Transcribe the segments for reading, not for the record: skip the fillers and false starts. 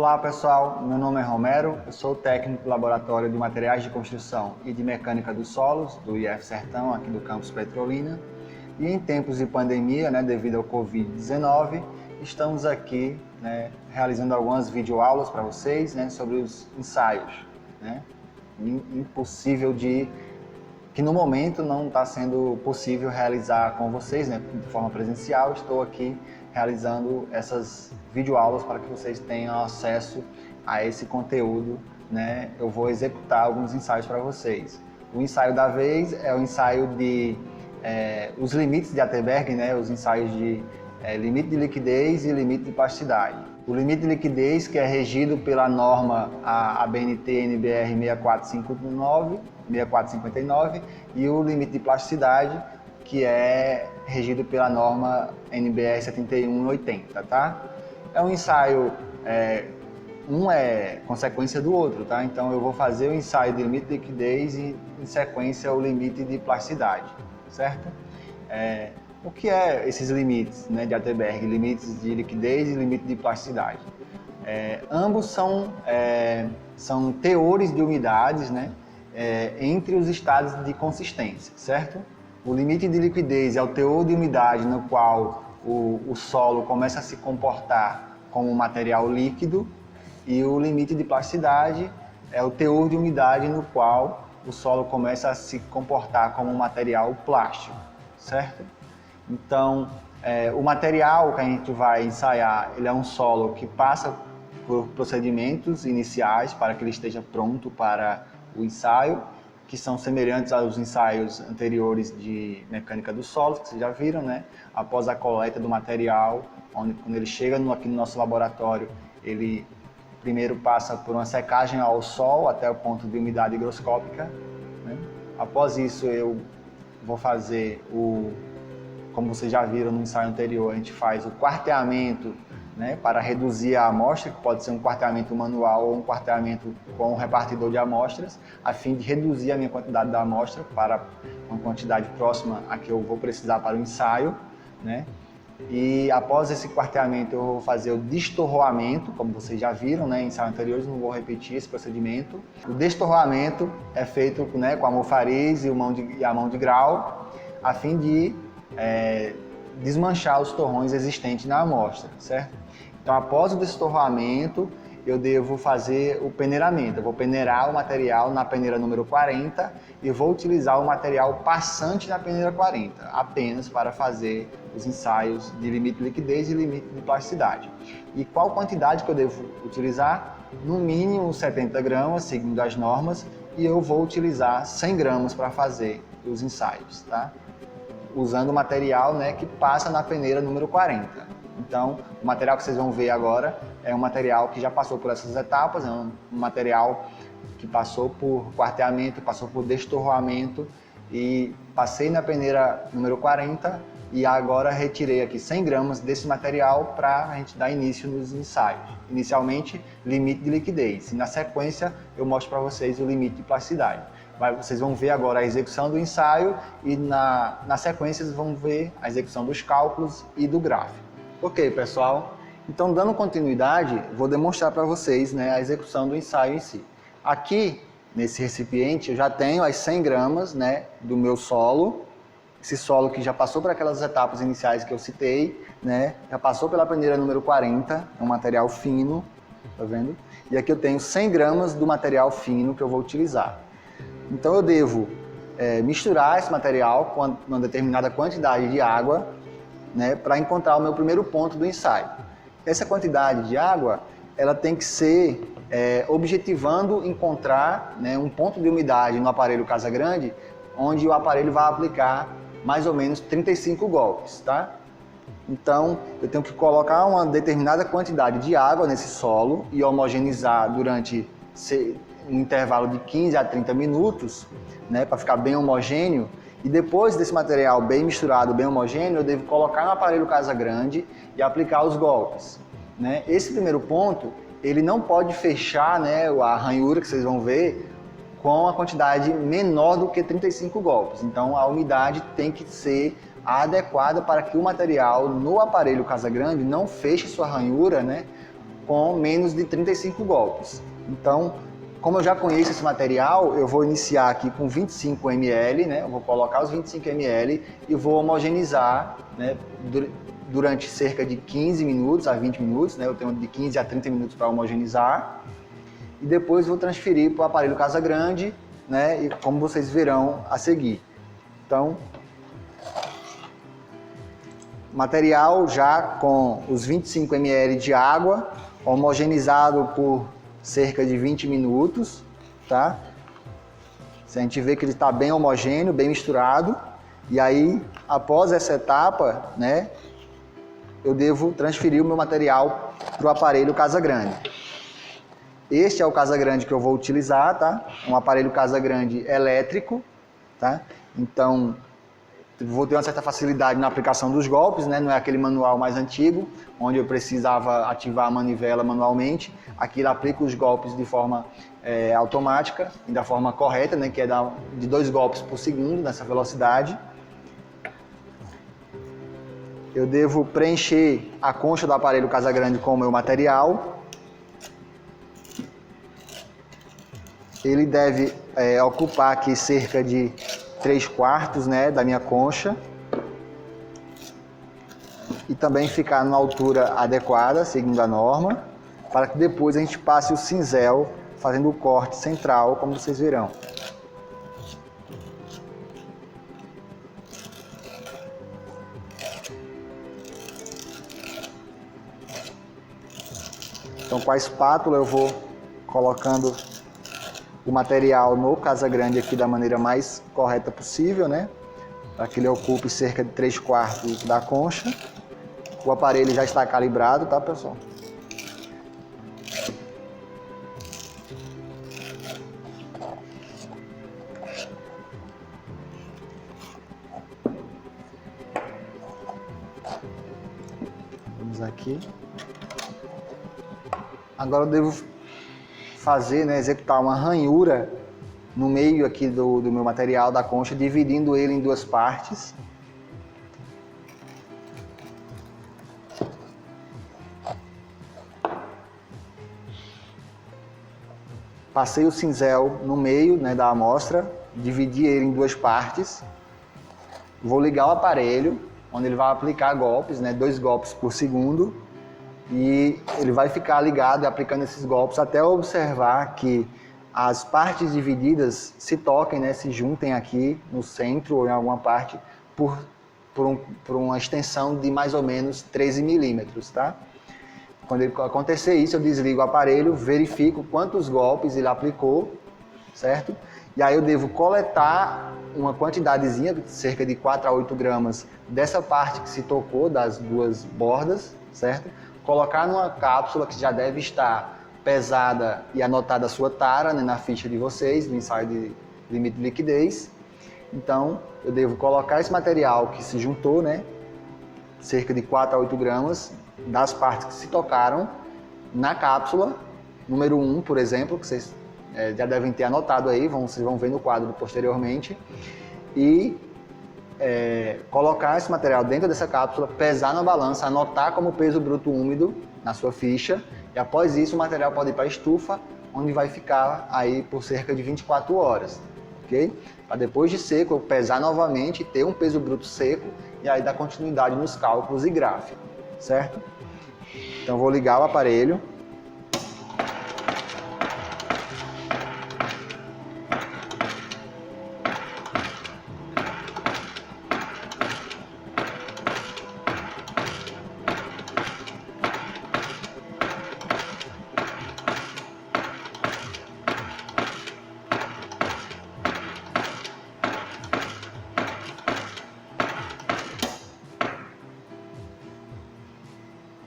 Olá pessoal, meu nome é Romero, eu sou técnico do Laboratório de Materiais de Construção e de Mecânica dos Solos, do IF Sertão, aqui do campus Petrolina. E em tempos de pandemia, devido ao Covid-19, estamos aqui realizando algumas videoaulas para vocês sobre os ensaios. Impossível que no momento não está sendo possível realizar com vocês de forma presencial. Estou aqui realizando essas videoaulas para que vocês tenham acesso a esse conteúdo. Eu vou executar alguns ensaios para vocês. O ensaio da vez é o ensaio de os limites de Atterberg, os ensaios de limite de liquidez e limite de plasticidade. O limite de liquidez, que é regido pela norma ABNT-NBR 6459, e o limite de plasticidade, que é regido pela norma NBR 7180, tá? É um ensaio, um é consequência do outro, tá? Então eu vou fazer o ensaio de limite de liquidez e em sequência o limite de plasticidade, certo? O que é esses limites de Atterberg? Limites de liquidez e limite de plasticidade. Ambos são teores de umidades, entre os estados de consistência, certo? O limite de liquidez é o teor de umidade no qual o solo começa a se comportar como um material líquido, e o limite de plasticidade é o teor de umidade no qual o solo começa a se comportar como um material plástico, certo? Então, o material que a gente vai ensaiar, ele é um solo que passa por procedimentos iniciais para que ele esteja pronto para o ensaio, que são semelhantes aos ensaios anteriores de mecânica dos solos, que vocês já viram, Após a coleta do material, quando ele chega aqui no nosso laboratório, ele primeiro passa por uma secagem ao sol até o ponto de umidade higroscópica. Após isso, eu vou fazer como vocês já viram no ensaio anterior, a gente faz o quarteamento para reduzir a amostra, que pode ser um quarteamento manual ou um quarteamento com um repartidor de amostras, a fim de reduzir a minha quantidade da amostra para uma quantidade próxima a que eu vou precisar para o ensaio. E após esse quarteamento eu vou fazer o destorroamento, como vocês já viram em ensaios anteriores, não vou repetir esse procedimento. O destorroamento é feito com a mofariz e a mão de grau, a fim de desmanchar os torrões existentes na amostra, certo? Então, após o destorroamento, eu devo fazer o peneiramento. Eu vou peneirar o material na peneira número 40 e vou utilizar o material passante na peneira 40, apenas para fazer os ensaios de limite de liquidez e limite de plasticidade. E qual quantidade que eu devo utilizar? No mínimo 70 gramas, segundo as normas, e eu vou utilizar 100 gramas para fazer os ensaios, tá? Usando o material que passa na peneira número 40. Então, o material que vocês vão ver agora é um material que já passou por essas etapas, é um material que passou por quarteamento, passou por destorroamento, e passei na peneira número 40 e agora retirei aqui 100 gramas desse material para a gente dar início nos ensaios. Inicialmente, limite de liquidez, e na sequência eu mostro para vocês o limite de plasticidade. Vocês vão ver agora a execução do ensaio e na sequência vocês vão ver a execução dos cálculos e do gráfico. Ok, pessoal? Então, dando continuidade, vou demonstrar para vocês a execução do ensaio em si. Aqui, nesse recipiente, eu já tenho as 100 gramas do meu solo. Esse solo que já passou por aquelas etapas iniciais que eu citei, já passou pela peneira número 40, é um material fino, tá vendo? E aqui eu tenho 100 gramas do material fino que eu vou utilizar. Então eu devo misturar esse material com uma determinada quantidade de água, para encontrar o meu primeiro ponto do ensaio. Essa quantidade de água, ela tem que ser objetivando encontrar um ponto de umidade no aparelho Casagrande, onde o aparelho vai aplicar mais ou menos 35 golpes, tá? Então, eu tenho que colocar uma determinada quantidade de água nesse solo e homogeneizar durante um intervalo de 15 a 30 minutos, para ficar bem homogêneo. E depois desse material bem misturado, bem homogêneo, eu devo colocar no aparelho Casagrande e aplicar os golpes. Esse primeiro ponto, ele não pode fechar a ranhura que vocês vão ver com a quantidade menor do que 35 golpes. Então a umidade tem que ser adequada para que o material no aparelho Casagrande não feche sua ranhura com menos de 35 golpes. Então, como eu já conheço esse material, eu vou iniciar aqui com 25 ml, né? Eu vou colocar os 25 ml e vou homogeneizar, né? Durante cerca de 15 minutos a 20 minutos, né? Eu tenho de 15 a 30 minutos para homogeneizar. E depois vou transferir para o aparelho Casagrande, né? E como vocês verão a seguir. Então, material já com os 25 ml de água, homogeneizado por cerca de 20 minutos, tá? Se a gente vê que ele está bem homogêneo, bem misturado, e aí, após essa etapa, né, eu devo transferir o meu material para o aparelho Casagrande. Este é o Casagrande que eu vou utilizar, tá? Um aparelho Casagrande elétrico, tá? Então, vou ter uma certa facilidade na aplicação dos golpes, né? Não é aquele manual mais antigo, onde eu precisava ativar a manivela manualmente. Aqui ele aplica os golpes de forma automática e da forma correta, né? Que é de 2 golpes por segundo, nessa velocidade. Eu devo preencher a concha do aparelho Casagrande com o meu material. Ele deve ocupar aqui cerca de 3/4, né, da minha concha. E também ficar numa altura adequada, seguindo a norma, para que depois a gente passe o cinzel fazendo o corte central, como vocês verão. Então, com a espátula eu vou colocando o material no Casagrande aqui da maneira mais correta possível, né? Para que ele ocupe cerca de 3/4 da concha. O aparelho já está calibrado, tá, pessoal? Vamos aqui. Agora eu devo fazer, né, executar uma ranhura no meio aqui do meu material, da concha, dividindo ele em 2 partes. Passei o cinzel no meio, né, da amostra, dividi ele em 2 partes. Vou ligar o aparelho, onde ele vai aplicar golpes, né, 2 golpes por segundo. E ele vai ficar ligado e aplicando esses golpes até observar que as partes divididas se toquem, né, se juntem aqui no centro ou em alguma parte por uma extensão de mais ou menos 13 milímetros, tá? Quando acontecer isso, eu desligo o aparelho, verifico quantos golpes ele aplicou, certo? E aí eu devo coletar uma quantidadezinha, cerca de 4 a 8 gramas, dessa parte que se tocou, das 2 bordas, certo? Colocar numa cápsula que já deve estar pesada e anotada a sua tara, né, na ficha de vocês, no ensaio de limite de liquidez. Então, eu devo colocar esse material que se juntou, né, cerca de 4 a 8 gramas, das partes que se tocaram, na cápsula, número 1, por exemplo, que vocês já devem ter anotado aí, vocês vão ver no quadro posteriormente, e colocar esse material dentro dessa cápsula, pesar na balança, anotar como peso bruto úmido na sua ficha, e após isso o material pode ir para a estufa, onde vai ficar aí por cerca de 24 horas, ok? Para depois de seco eu pesar novamente, ter um peso bruto seco, e aí dar continuidade nos cálculos e gráfico, certo? Então vou ligar o aparelho.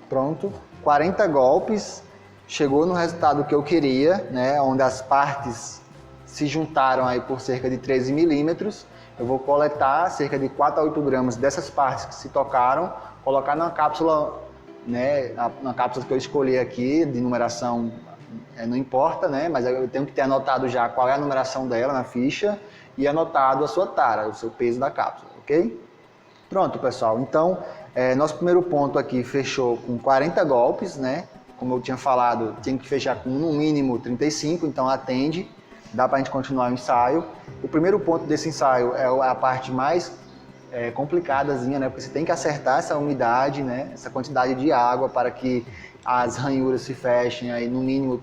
Pronto, 40 golpes, chegou no resultado que eu queria, né, onde as partes se juntaram aí por cerca de 13 milímetros. Eu vou coletar cerca de 4 a 8 gramas dessas partes que se tocaram, colocar na cápsula, né, na cápsula que eu escolhi aqui, de numeração, não importa, né, mas eu tenho que ter anotado já qual é a numeração dela na ficha e anotado a sua tara, o seu peso da cápsula, ok? Pronto, pessoal, então nosso primeiro ponto aqui fechou com 40 golpes, né? como eu tinha falado, tem que fechar com no mínimo 35, então atende, dá para a gente continuar o ensaio. O primeiro ponto desse ensaio é a parte mais complicadazinha, né? Porque você tem que acertar essa umidade, né? Essa quantidade de água para que as ranhuras se fechem aí no mínimo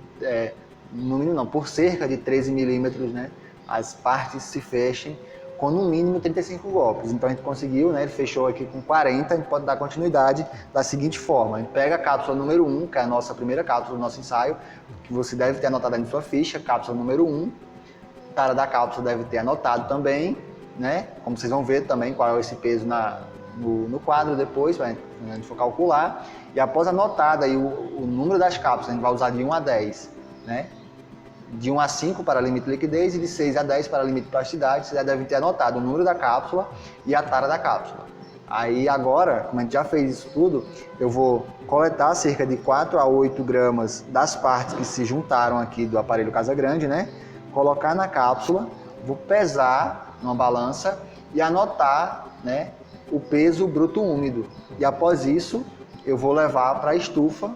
não, por cerca de 13 milímetros, né? As partes se fechem com no mínimo 35 golpes. Então a gente conseguiu, né? Ele fechou aqui com 40, a gente pode dar continuidade da seguinte forma: a gente pega a cápsula número 1, que é a nossa primeira cápsula do nosso ensaio, que você deve ter anotado aí na sua ficha, cápsula número 1. A tara da cápsula deve ter anotado também, né? Como vocês vão ver também qual é esse peso no quadro depois, a gente for calcular. E após anotado aí o número das cápsulas, a gente vai usar de 1 a 10, né? De 1 a 5 para limite de liquidez e de 6 a 10 para limite de plasticidade. Vocês já devem ter anotado o número da cápsula e a tara da cápsula. Aí agora, como a gente já fez isso tudo, eu vou coletar cerca de 4 a 8 gramas das partes que se juntaram aqui do aparelho Casagrande, né? Colocar na cápsula, vou pesar numa balança e anotar, né, o peso bruto úmido. E após isso, eu vou levar para a estufa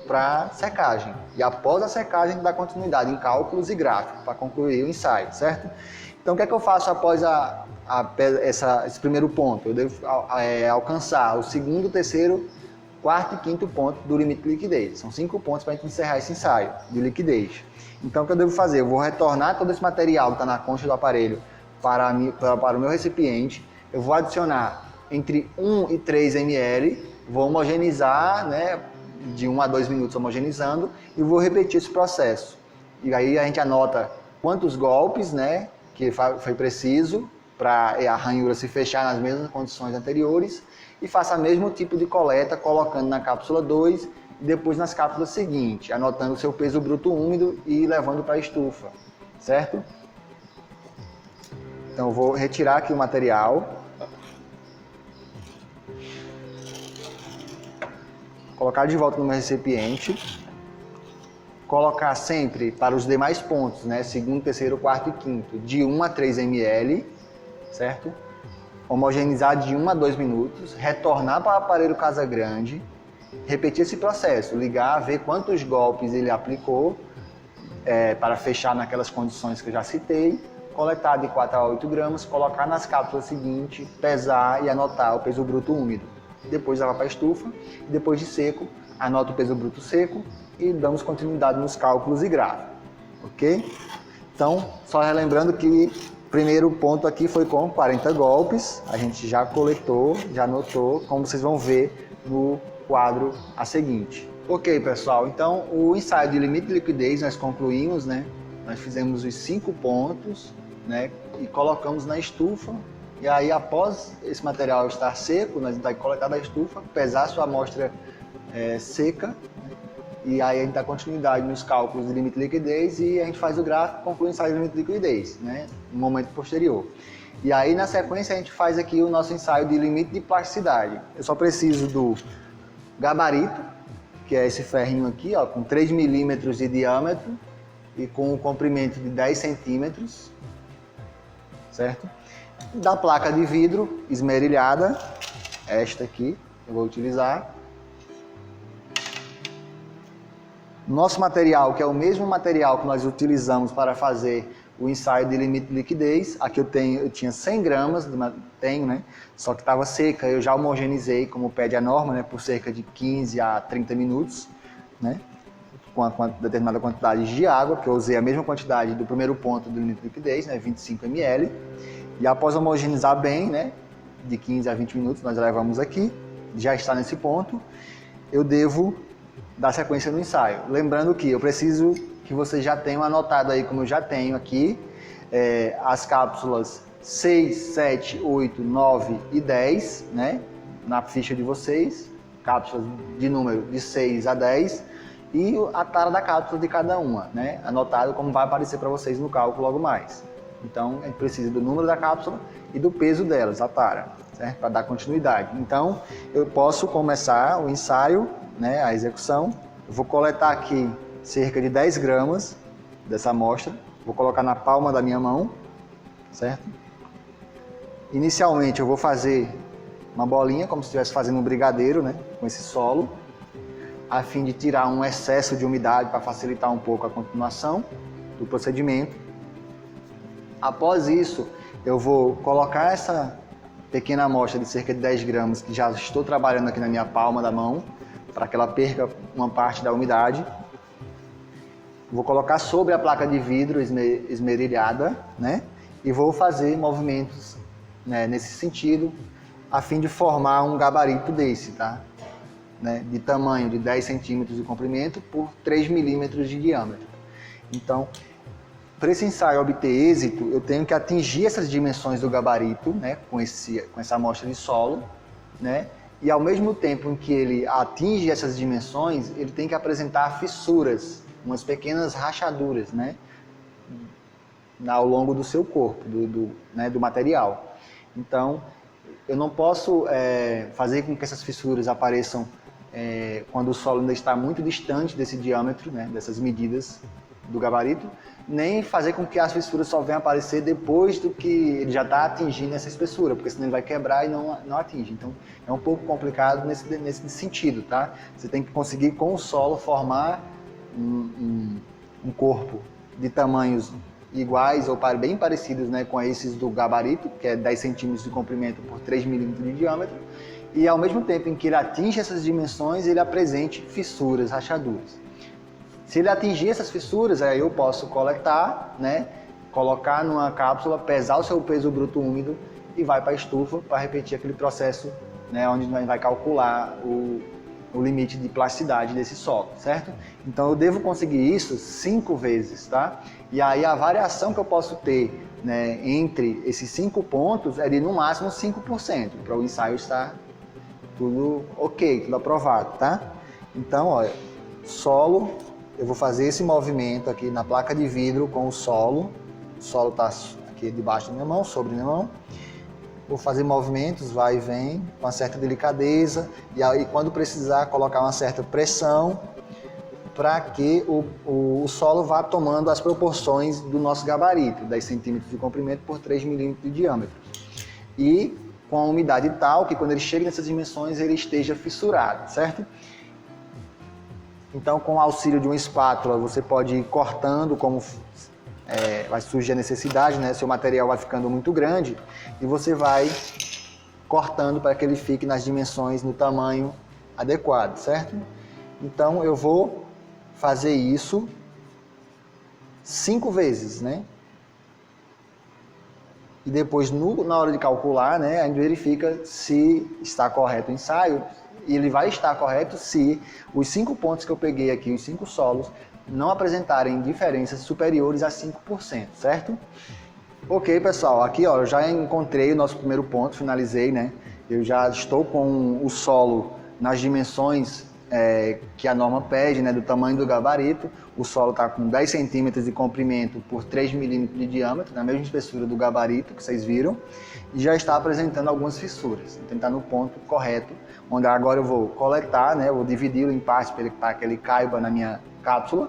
para secagem. E após a secagem, dá continuidade em cálculos e gráficos para concluir o ensaio, certo? Então, o que é que eu faço após esse primeiro ponto? Eu devo alcançar o segundo, terceiro, quarto e quinto ponto do limite de liquidez. São 5 pontos para a gente encerrar esse ensaio de liquidez. Então, o que eu devo fazer? Eu vou retornar todo esse material que está na concha do aparelho para o meu recipiente. Eu vou adicionar entre 1 e 3 ml, vou homogeneizar, né, de 1 a 2 minutos homogeneizando, e vou repetir esse processo. E aí a gente anota quantos golpes, né, que foi preciso para a ranhura se fechar nas mesmas condições anteriores, e faça o mesmo tipo de coleta, colocando na cápsula 2 e depois nas cápsulas seguintes, anotando o seu peso bruto úmido e levando para a estufa, certo? Então eu vou retirar aqui o material, colocar de volta no meu recipiente, colocar sempre para os demais pontos, né, segundo, terceiro, quarto e quinto, de 1 a 3 ml, certo? Homogeneizar de 1 a 2 minutos, retornar para o aparelho Casagrande, repetir esse processo, ligar, ver quantos golpes ele aplicou para fechar naquelas condições que eu já citei, coletar de 4 a 8 gramas, colocar nas cápsulas seguintes, pesar e anotar o peso bruto úmido. Depois levar para a estufa, e depois de seco, anota o peso bruto seco e damos continuidade nos cálculos e gráficos, ok? Então, só relembrando que o primeiro ponto aqui foi com 40 golpes, a gente já coletou, já anotou, como vocês vão ver no quadro a seguinte. Ok, pessoal, então o ensaio de limite de liquidez nós concluímos, né? Nós fizemos os 5 pontos, né? E colocamos na estufa. E aí, após esse material estar seco, nós vamos coletar da estufa, pesar a sua amostra seca, né? E aí a gente dá continuidade nos cálculos de limite de liquidez e a gente faz o gráfico e conclui o ensaio de limite de liquidez, né? No momento posterior. E aí, na sequência, a gente faz aqui o nosso ensaio de limite de plasticidade. Eu só preciso do gabarito, que é esse ferrinho aqui, ó, com 3 milímetros de diâmetro e com um comprimento de 10 centímetros, certo? Da placa de vidro esmerilhada, esta aqui eu vou utilizar. Nosso material, que é o mesmo material que nós utilizamos para fazer o ensaio de limite de liquidez, aqui eu tinha 100 gramas, né? Só que estava seca, eu já homogeneizei, como pede a norma, né? Por cerca de 15 a 30 minutos, né? Com a determinada quantidade de água, que eu usei a mesma quantidade do primeiro ponto do limite de liquidez, né? 25 ml. E após homogeneizar bem, né? De 15 a 20 minutos, nós levamos aqui, já está nesse ponto, eu devo dar sequência no ensaio. Lembrando que eu preciso que vocês já tenham anotado aí, como eu já tenho aqui, as cápsulas 6, 7, 8, 9 e 10, né? Na ficha de vocês, cápsulas de número de 6 a 10 e a tara da cápsula de cada uma, né? Anotado como vai aparecer para vocês no cálculo logo mais. Então, a gente precisa do número da cápsula e do peso delas, a tara, certo? Para dar continuidade. Então, eu posso começar o ensaio, né, a execução. Eu vou coletar aqui cerca de 10 gramas dessa amostra. Vou colocar na palma da minha mão, certo? Inicialmente, eu vou fazer uma bolinha, como se estivesse fazendo um brigadeiro, né, com esse solo. a fim de tirar um excesso de umidade para facilitar um pouco a continuação do procedimento. Após isso, eu vou colocar essa pequena amostra de cerca de 10 gramas, que já estou trabalhando aqui na minha palma da mão, para que ela perca uma parte da umidade. Vou colocar sobre a placa de vidro esmerilhada, né? E vou fazer movimentos, né, nesse sentido, a fim de formar um gabarito desse, tá? Né? De tamanho de 10 centímetros de comprimento por 3 milímetros de diâmetro. Então, para esse ensaio obter êxito, eu tenho que atingir essas dimensões do gabarito, né, com essa amostra de solo, né, e ao mesmo tempo em que ele atinge essas dimensões, ele tem que apresentar fissuras, umas pequenas rachaduras, né, ao longo do seu corpo, do material. Então, eu não posso fazer com que essas fissuras apareçam quando o solo ainda está muito distante desse diâmetro, né, dessas medidas do gabarito, nem fazer com que as fissuras só venham aparecer depois do que ele já está atingindo essa espessura, porque senão ele vai quebrar e não atinge. Então, é um pouco complicado nesse sentido, tá? Você tem que conseguir com o solo formar um corpo de tamanhos iguais ou bem parecidos, né, com esses do gabarito, que é 10 centímetros de comprimento por 3 milímetros de diâmetro, e ao mesmo tempo em que ele atinge essas dimensões, ele apresente fissuras, rachaduras. Se ele atingir essas fissuras, aí eu posso coletar, né, colocar numa cápsula, pesar o seu peso bruto úmido e vai para a estufa para repetir aquele processo, né, onde a gente vai calcular o limite de plasticidade desse solo, certo? Então eu devo conseguir isso 5 vezes, tá? E aí a variação que eu posso ter, né, entre esses 5 pontos é de no máximo 5%, para o ensaio estar tudo ok, tudo aprovado, tá? Então, olha, solo, eu vou fazer esse movimento aqui na placa de vidro com o solo está aqui debaixo da minha mão, sobre a minha mão. Vou fazer movimentos, vai e vem, com uma certa delicadeza, e aí quando precisar colocar uma certa pressão para que o solo vá tomando as proporções do nosso gabarito, 10 centímetros de comprimento por 3 milímetros de diâmetro. E com a umidade tal que quando ele chega nessas dimensões ele esteja fissurado, certo? Então, com o auxílio de uma espátula, você pode ir cortando como vai surgir a necessidade, né? Seu material vai ficando muito grande e você vai cortando para que ele fique nas dimensões, no tamanho adequado, certo? Então, eu vou fazer isso 5 vezes, né? E depois, na hora de calcular, né, a gente verifica se está correto o ensaio. E ele vai estar correto se os 5 pontos que eu peguei aqui, os 5 solos, não apresentarem diferenças superiores a 5%, certo? Ok, pessoal, aqui ó, eu já encontrei o nosso primeiro ponto, finalizei, né? Eu já estou com o solo nas dimensões que a norma pede, né, do tamanho do gabarito. O solo está com 10 centímetros de comprimento por 3 milímetros de diâmetro, na mesma espessura do gabarito que vocês viram, e já está apresentando algumas fissuras. Então está no ponto correto, onde agora eu vou coletar, né, eu vou dividi-lo em partes para que ele caiba na minha cápsula.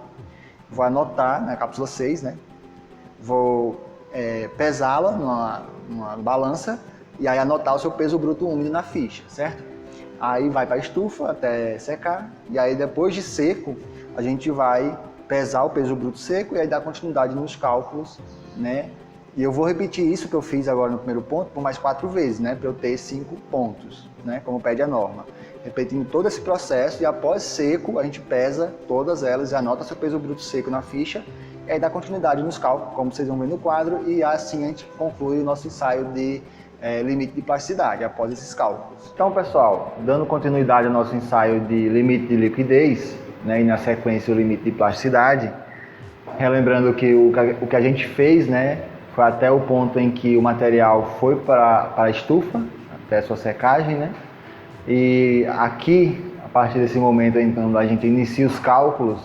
Vou anotar na cápsula 6, né? Vou pesá-la numa balança e aí anotar o seu peso bruto úmido na ficha, certo? Aí vai para a estufa até secar e aí depois de seco a gente vai pesar o peso bruto seco e aí dar continuidade nos cálculos, né? E eu vou repetir isso que eu fiz agora no primeiro ponto por mais 4 vezes, né? Para eu ter 5 pontos, né? Como pede a norma. Repetindo todo esse processo e após seco a gente pesa todas elas e anota seu peso bruto seco na ficha e aí dá continuidade nos cálculos, como vocês vão ver no quadro, e assim a gente conclui o nosso ensaio de limite de plasticidade após esses cálculos. Então, pessoal, dando continuidade ao nosso ensaio de limite de liquidez, né, e na sequência o limite de plasticidade, relembrando que o que a gente fez, né, foi até o ponto em que o material foi para a estufa, até a sua secagem, né? E aqui, a partir desse momento, então, a gente inicia os cálculos,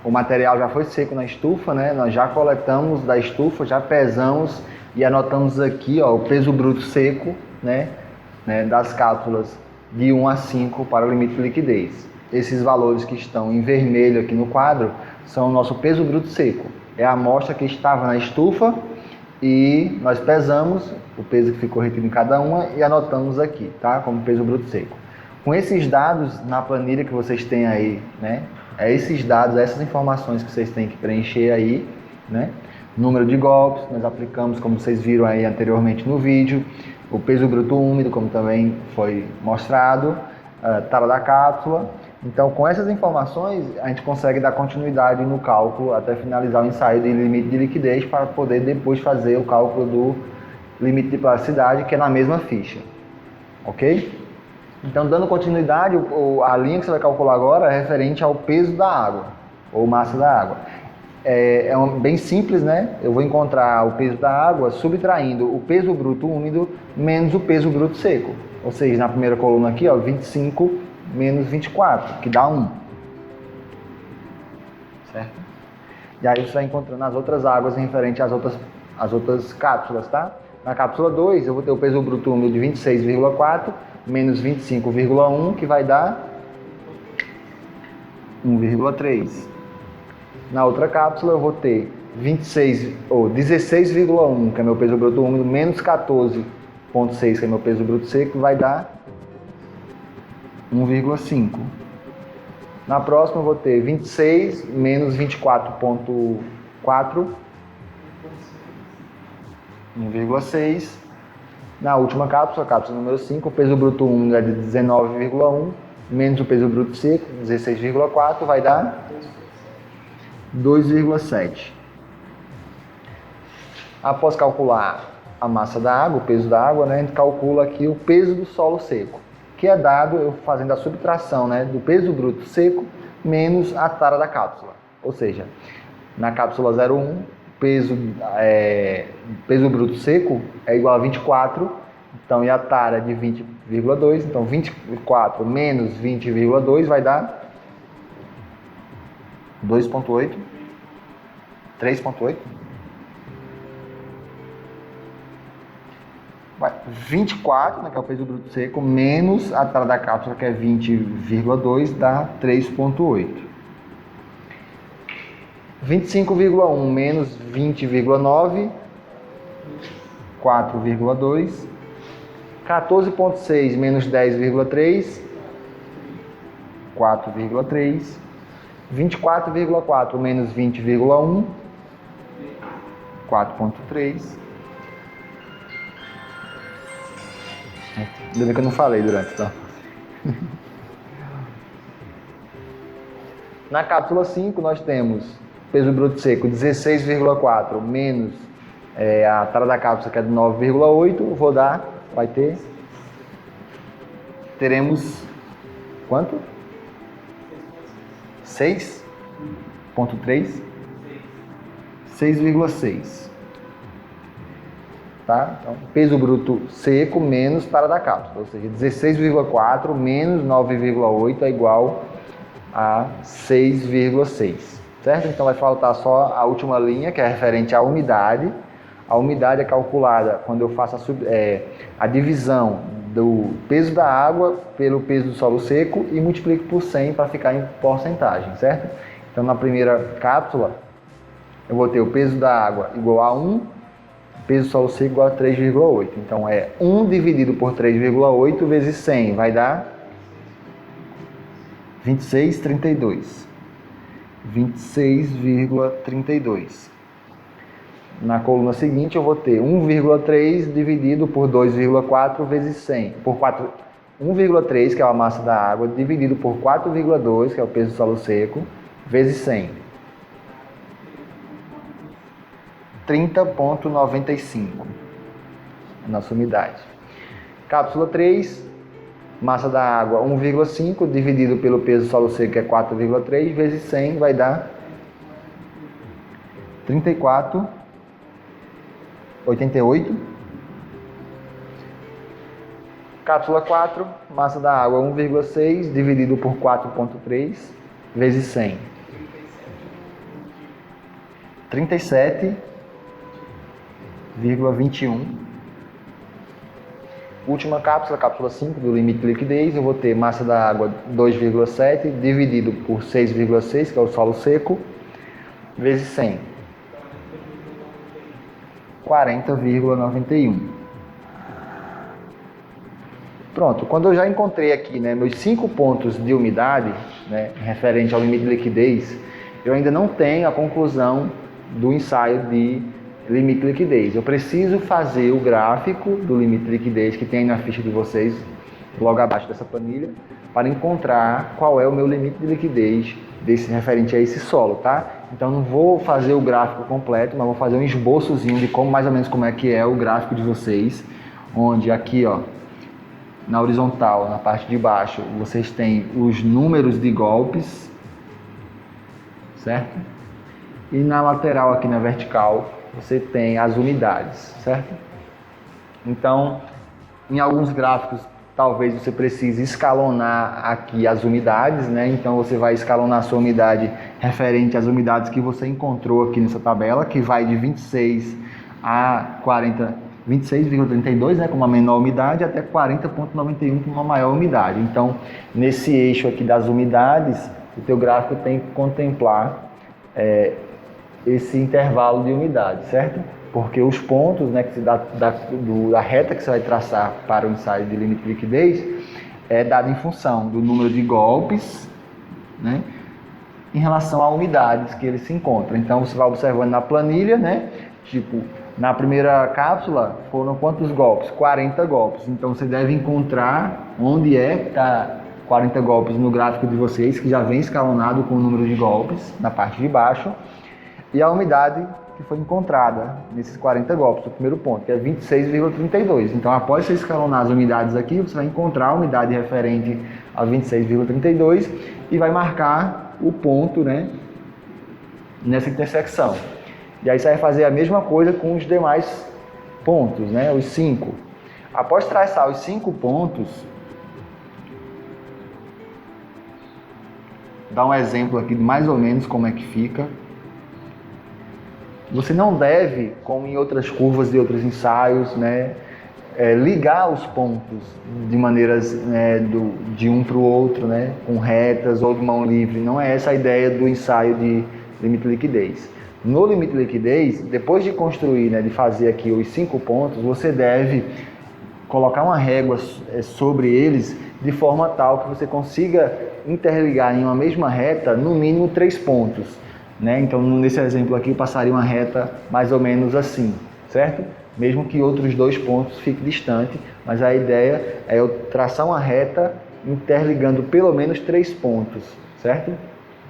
o material já foi seco na estufa, né? Nós já coletamos da estufa, já pesamos e anotamos aqui, ó, o peso bruto seco, né, das cápsulas de 1 a 5 para o limite de liquidez. Esses valores que estão em vermelho aqui no quadro são o nosso peso bruto seco. É a amostra que estava na estufa e nós pesamos o peso que ficou retido em cada uma e anotamos aqui, tá? Como peso bruto seco. Com esses dados na planilha que vocês têm aí, né? É esses dados, essas informações que vocês têm que preencher aí, né? Número de golpes, nós aplicamos, como vocês viram aí anteriormente no vídeo, o peso bruto úmido, como também foi mostrado, a tara da cápsula. Então, com essas informações, a gente consegue dar continuidade no cálculo até finalizar o ensaio de limite de liquidez para poder depois fazer o cálculo do limite de plasticidade, que é na mesma ficha. Ok? Então, dando continuidade, a linha que você vai calcular agora é referente ao peso da água, ou massa da água. Bem simples, né? Eu vou encontrar o peso da água subtraindo o peso bruto úmido menos o peso bruto seco. Ou seja, na primeira coluna aqui, ó, 25 menos 24, que dá 1. Certo? E aí você vai encontrando as outras águas referente às outras cápsulas, tá? Na cápsula 2, eu vou ter o peso bruto úmido de 26,4 menos 25,1, que vai dar 1,3. Na outra cápsula eu vou ter 16,1, que é meu peso bruto úmido, menos 14,6, que é meu peso bruto seco, que vai dar 1,5. Na próxima eu vou ter 26 menos 24,4, 1,6. Na última cápsula, cápsula número 5, o peso bruto úmido é de 19,1, menos o peso bruto seco, 16,4, vai dar 2,7. Após calcular a massa da água, o peso da água, né, a gente calcula aqui o peso do solo seco, que é dado eu fazendo a subtração, né, do peso bruto seco menos a tara da cápsula. Ou seja, na cápsula 01, peso bruto seco é igual a 24, então, e a tara de 20,2, então 24 menos 20,2 vai dar 2,8, 3,8, 24, né, que é o peso bruto seco, menos a tara da cápsula, que é 20,2, dá 3,8. 25,1 menos 20,9, 4,2. 14,6 menos 10,3, 4,3. 24,4 menos 20,1, 4,3. Ainda bem que eu não falei durante, tá? Na cápsula 5 nós temos peso bruto seco 16,4 menos a tara da cápsula, que é de 9,8, teremos quanto? 6,3? 6,6. Tá? Então, peso bruto seco menos tara da cápsula, ou seja, 16,4 menos 9,8 é igual a 6,6. Certo? Então vai faltar só a última linha, que é referente à umidade. A umidade é calculada quando eu faço a divisão do peso da água pelo peso do solo seco e multiplico por 100 para ficar em porcentagem, certo? Então na primeira cápsula eu vou ter o peso da água igual a 1, peso do solo seco igual a 3,8. Então é 1 dividido por 3,8 vezes 100, vai dar 26,32. 26,32. Na coluna seguinte eu vou ter 1,3 dividido por 2,4 vezes 100. 1,3, que é a massa da água, dividido por 4,2, que é o peso do solo seco, vezes 100. 30,95. Nossa umidade. Cápsula 3, massa da água 1,5 dividido pelo peso do solo seco, que é 4,3, vezes 100, vai dar 34,88. Cápsula 4, massa da água 1,6 dividido por 4,3 vezes 100. 37,21. Última cápsula, cápsula 5 do limite de liquidez, eu vou ter massa da água 2,7 dividido por 6,6, que é o solo seco, vezes 100. 40,91. Pronto, quando eu já encontrei aqui, né, meus 5 pontos de umidade, né, referente ao limite de liquidez, eu ainda não tenho a conclusão do ensaio de limite de liquidez. Eu preciso fazer o gráfico do limite de liquidez que tem aí na ficha de vocês, logo abaixo dessa planilha, para encontrar qual é o meu limite de liquidez desse referente a esse solo, tá? Então não vou fazer o gráfico completo, mas vou fazer um esboçozinho de como, mais ou menos como é que é o gráfico de vocês, onde aqui, ó, na horizontal, na parte de baixo, vocês têm os números de golpes, certo? E na lateral, aqui na vertical, você tem as unidades, certo? Então, em alguns gráficos, talvez você precise escalonar aqui as unidades, né? Então você vai escalonar a sua unidade referente às unidades que você encontrou aqui nessa tabela, que vai de 26 a 40, 26,32, né, com uma menor umidade, até 40,91 com uma maior umidade. Então, nesse eixo aqui das umidades, o teu gráfico tem que contemplar esse intervalo de umidade, certo? Porque os pontos, né, que da reta que você vai traçar para o ensaio de limite de liquidez é dado em função do número de golpes, né, em relação a umidades que ele se encontra. Então você vai observando na planilha, né, tipo, na primeira cápsula foram quantos golpes? 40 golpes. Então você deve encontrar onde é que está 40 golpes no gráfico de vocês, que já vem escalonado com o número de golpes na parte de baixo, e a umidade que foi encontrada nesses 40 golpes, o primeiro ponto, que é 26,32. Então, após você escalonar as unidades aqui, você vai encontrar a umidade referente a 26,32 e vai marcar o ponto, né, nessa intersecção. E aí você vai fazer a mesma coisa com os demais pontos, né, os 5. Após traçar os 5 pontos, dar um exemplo aqui de mais ou menos como é que fica. Você não deve, como em outras curvas de outros ensaios, né, ligar os pontos de maneiras, né, de um para o outro, né, com retas ou de mão livre. Não é essa a ideia do ensaio de limite de liquidez. No limite de liquidez, depois de construir, né, de fazer aqui os 5 pontos, você deve colocar uma régua sobre eles de forma tal que você consiga interligar em uma mesma reta no mínimo 3 pontos. Né? Então, nesse exemplo aqui, eu passaria uma reta mais ou menos assim, certo? Mesmo que outros 2 pontos fiquem distantes, mas a ideia é eu traçar uma reta interligando pelo menos 3 pontos, certo?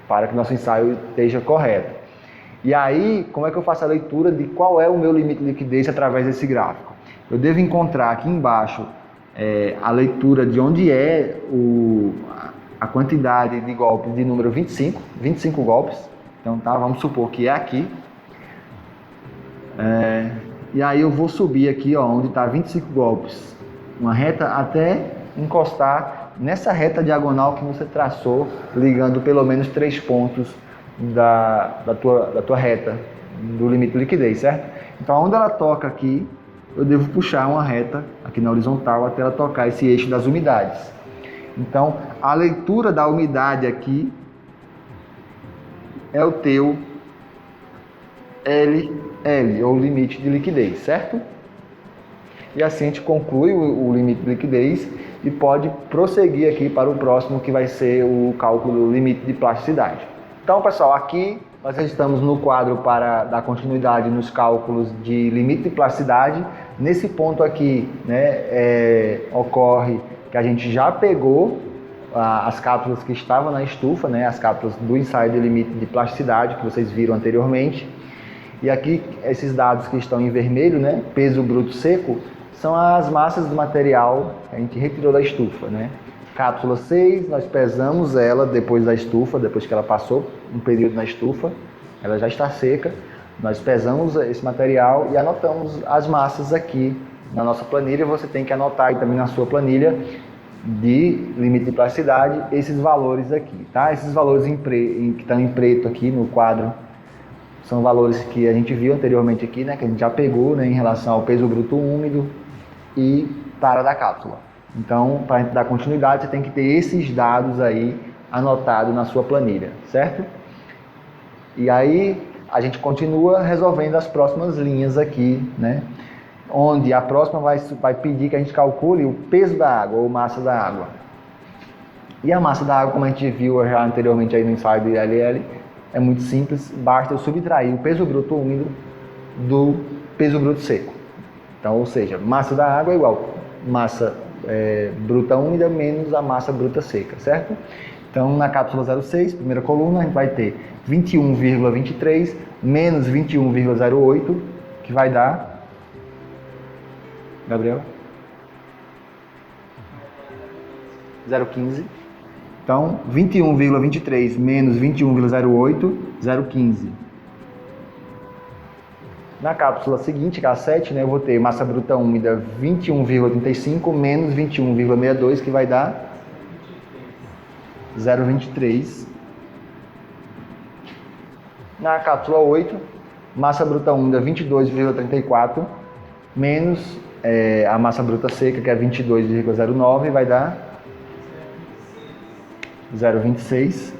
Para que nosso ensaio esteja correto. E aí, como é que eu faço a leitura de qual é o meu limite de liquidez através desse gráfico? Eu devo encontrar aqui embaixo a leitura de onde é a quantidade de golpes de número 25 golpes. Então, tá, vamos supor que é aqui. E aí eu vou subir aqui, ó, onde está 25 golpes, uma reta até encostar nessa reta diagonal que você traçou, ligando pelo menos 3 pontos da tua reta, do limite de liquidez, certo? Então, onde ela toca aqui, eu devo puxar uma reta aqui na horizontal até ela tocar esse eixo das umidades. Então, a leitura da umidade aqui é o teu LL, ou limite de liquidez, certo? E assim a gente conclui o limite de liquidez e pode prosseguir aqui para o próximo, que vai ser o cálculo do limite de plasticidade. Então, pessoal, aqui nós estamos no quadro para dar continuidade nos cálculos de limite de plasticidade. Nesse ponto aqui, né, ocorre que a gente já pegou as cápsulas que estavam na estufa, né, as cápsulas do ensaio de limite de plasticidade que vocês viram anteriormente. E aqui, esses dados que estão em vermelho, né, peso bruto seco, são as massas do material que a gente retirou da estufa, né. Cápsula 6, nós pesamos ela depois da estufa, depois que ela passou um período na estufa, ela já está seca. Nós pesamos esse material e anotamos as massas aqui na nossa planilha. Você tem que anotar aí também na sua planilha de limite de plasticidade esses valores aqui, tá? Esses valores que estão em preto aqui no quadro são valores que a gente viu anteriormente aqui, né? Que a gente já pegou, né, em relação ao peso bruto úmido e tara da cápsula. Então, para a gente dar continuidade, você tem que ter esses dados aí anotados na sua planilha, certo? E aí a gente continua resolvendo as próximas linhas aqui, né? onde a próxima vai pedir que a gente calcule o peso da água, ou massa da água. E a massa da água, como a gente viu já anteriormente aí no ensaio do ILL, é muito simples, basta eu subtrair o peso bruto úmido do peso bruto seco. Então, ou seja, massa da água é igual massa bruta úmida menos a massa bruta seca, certo? Então, na cápsula 06, primeira coluna, a gente vai ter 21,23 menos 21,08, que vai dar... Gabriel? 0,15. Então, 21,23 menos 21,08, 0,15. Na cápsula seguinte, que é a 7, né, eu vou ter massa bruta úmida 21,35 menos 21,62, que vai dar 0,23. Na cápsula 8, massa bruta úmida 22,34 menos a massa bruta seca, que é 22,09, vai dar 0,26.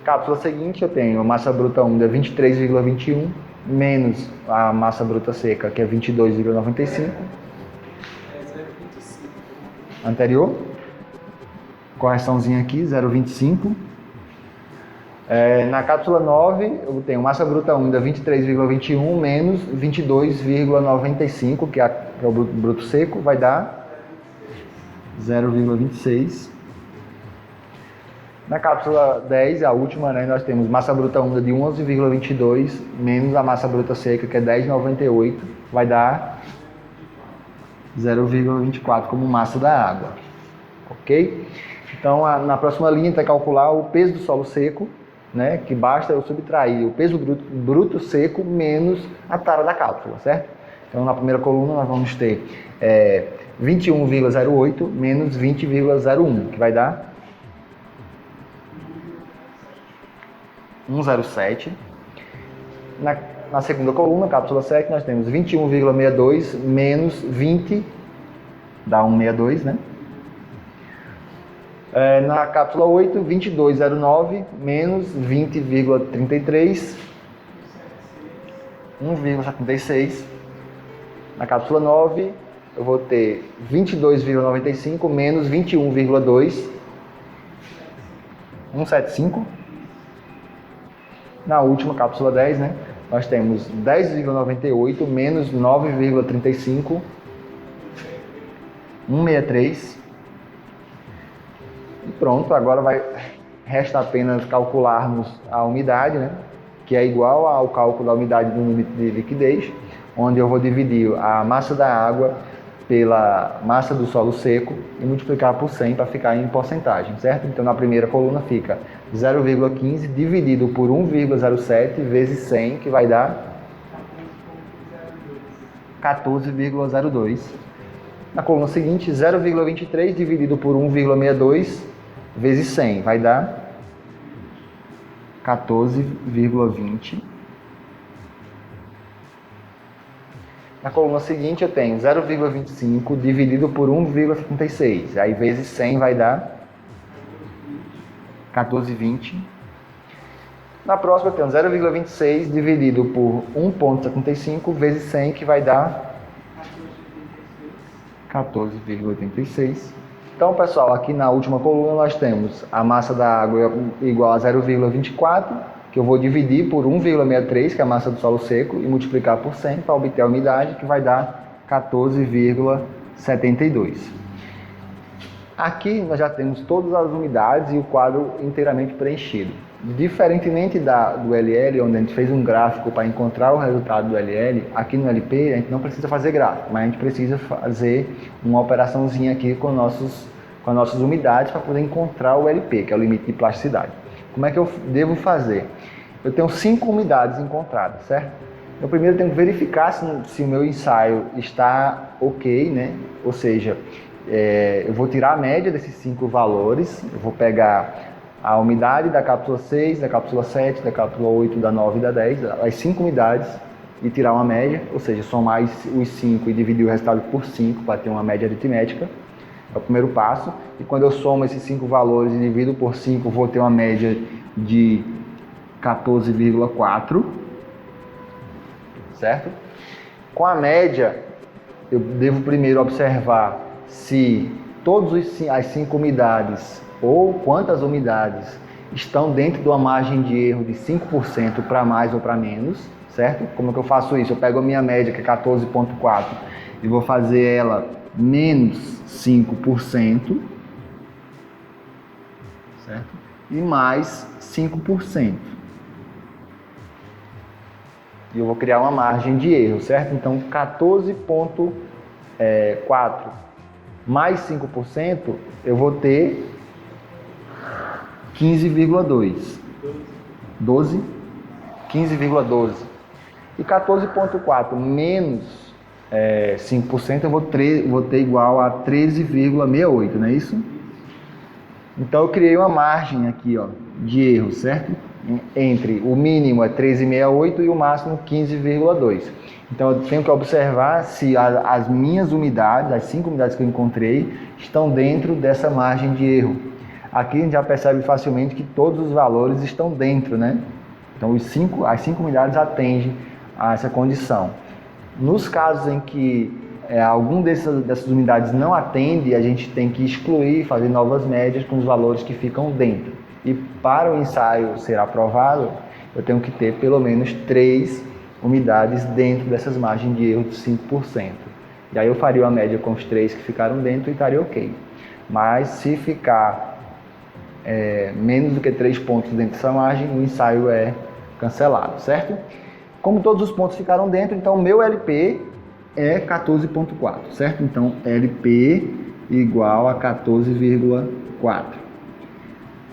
Cápsula seguinte, eu tenho a massa bruta úmida 23,21 menos a massa bruta seca, que é 22,95. Anterior. Correçãozinha aqui, 0,25. Na cápsula 9, eu tenho massa bruta úmida 23,21 menos 22,95, que é o bruto seco, vai dar 0,26. Na cápsula 10, a última, né, nós temos massa bruta úmida de 11,22 menos a massa bruta seca, que é 10,98, vai dar 0,24 como massa da água. Ok? Então, na próxima linha, a gente vai calcular o peso do solo seco, né, que basta eu subtrair o peso bruto seco menos a tara da cápsula, certo? Então, na primeira coluna, nós vamos ter 21,08 menos 20,01, que vai dar 1,07. Na segunda coluna, cápsula 7, nós temos 21,62 menos 20, dá 1,62, né? Na cápsula 8, 22,09 menos 20,33, 1,76. Na cápsula 9, eu vou ter 22,95 menos 21,2, 1,75. Na última, cápsula 10, né, nós temos 10,98 menos 9,35, 1,63. E pronto, agora resta apenas calcularmos a umidade, né, que é igual ao cálculo da umidade do limite de liquidez, onde eu vou dividir a massa da água pela massa do solo seco e multiplicar por 100 para ficar em porcentagem, certo? Então, na primeira coluna fica 0,15 dividido por 1,07 vezes 100, que vai dar 14,02. Na coluna seguinte, 0,23 dividido por 1,62 vezes 100, vai dar 14,20. Na coluna seguinte eu tenho 0,25 dividido por 1,76. Aí vezes 100 vai dar 14,20. Na próxima eu tenho 0,26 dividido por 1,75 vezes 100, que vai dar 14,86. Então, pessoal, aqui na última coluna nós temos a massa da água igual a 0,24, que eu vou dividir por 1,63, que é a massa do solo seco, e multiplicar por 100 para obter a umidade, que vai dar 14,72. Aqui nós já temos todas as unidades e o quadro inteiramente preenchido. Diferentemente do LL, onde a gente fez um gráfico para encontrar o resultado do LL, aqui no LP a gente não precisa fazer gráfico, mas a gente precisa fazer uma operaçãozinha aqui com as nossas unidades para poder encontrar o LP, que é o limite de plasticidade. Como é que eu devo fazer? Eu tenho 5 umidades encontradas, certo? Eu primeiro tenho que verificar se o meu ensaio está ok, né? Ou seja, eu vou tirar a média desses 5 valores, eu vou pegar a umidade da cápsula 6, da cápsula 7, da cápsula 8, da 9 e da 10, as 5 umidades, e tirar uma média, ou seja, somar os 5 e dividir o resultado por 5 para ter uma média aritmética. É o primeiro passo. E quando eu somo esses 5 valores e divido por 5, vou ter uma média de 14,4, certo? Com a média, eu devo primeiro observar se todas as 5 umidades ou quantas umidades estão dentro de uma margem de erro de 5% para mais ou para menos, certo? Como que eu faço isso? Eu pego a minha média, que é 14,4, e vou fazer ela menos 5%, certo? E mais 5%. E eu vou criar uma margem de erro, certo? Então, 14,4 mais 5%, eu vou ter 15,2. 12? 15,12. E 14,4 menos 5%, eu vou ter igual a 13,68, não é isso? Então eu criei uma margem aqui, ó, de erro, certo? Entre o mínimo é 13,68 e o máximo 15,2. Então eu tenho que observar se as minhas umidades, as 5 umidades que eu encontrei, estão dentro dessa margem de erro. Aqui a gente já percebe facilmente que todos os valores estão dentro, né? Então as 5 umidades atendem a essa condição. Nos casos em que algum dessas unidades não atende, a gente tem que excluir, fazer novas médias com os valores que ficam dentro. E para o ensaio ser aprovado, eu tenho que ter pelo menos 3 umidades dentro dessas margens de erro de 5%. E aí eu faria uma média com os 3 que ficaram dentro e estaria ok. Mas se ficar menos do que 3 pontos dentro dessa margem, o ensaio é cancelado, certo? Como todos os pontos ficaram dentro, então o meu LP é 14,4, certo? Então, LP igual a 14,4.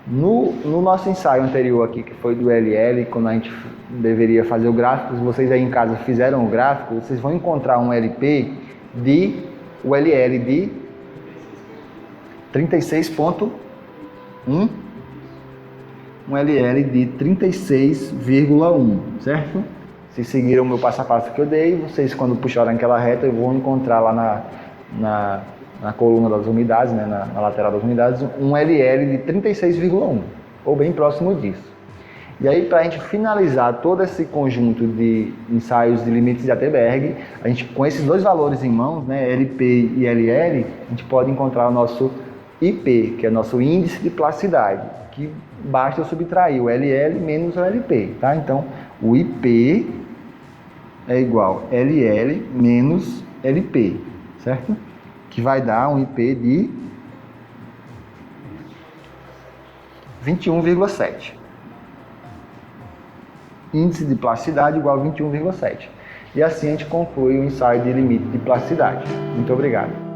No nosso ensaio anterior aqui, que foi do LL, quando a gente deveria fazer o gráfico, se vocês aí em casa fizeram o gráfico, vocês vão encontrar um LP o LL de 36,1, um LL de 36,1, certo? Se seguiram o meu passo a passo que eu dei, vocês quando puxarem aquela reta, vão encontrar lá na coluna das umidades, né, na lateral das umidades, um LL de 36,1, ou bem próximo disso. E aí, para a gente finalizar todo esse conjunto de ensaios de limites de Atterberg, a gente, com esses dois valores em mãos, né, LP e LL, a gente pode encontrar o nosso IP, que é o nosso índice de plasticidade, que basta eu subtrair o LL menos o LP, tá? Então, o IP é igual a LL menos LP, certo? Que vai dar um IP de 21,7. Índice de plasticidade igual a 21,7. E assim a gente conclui o ensaio de limite de plasticidade. Muito obrigado.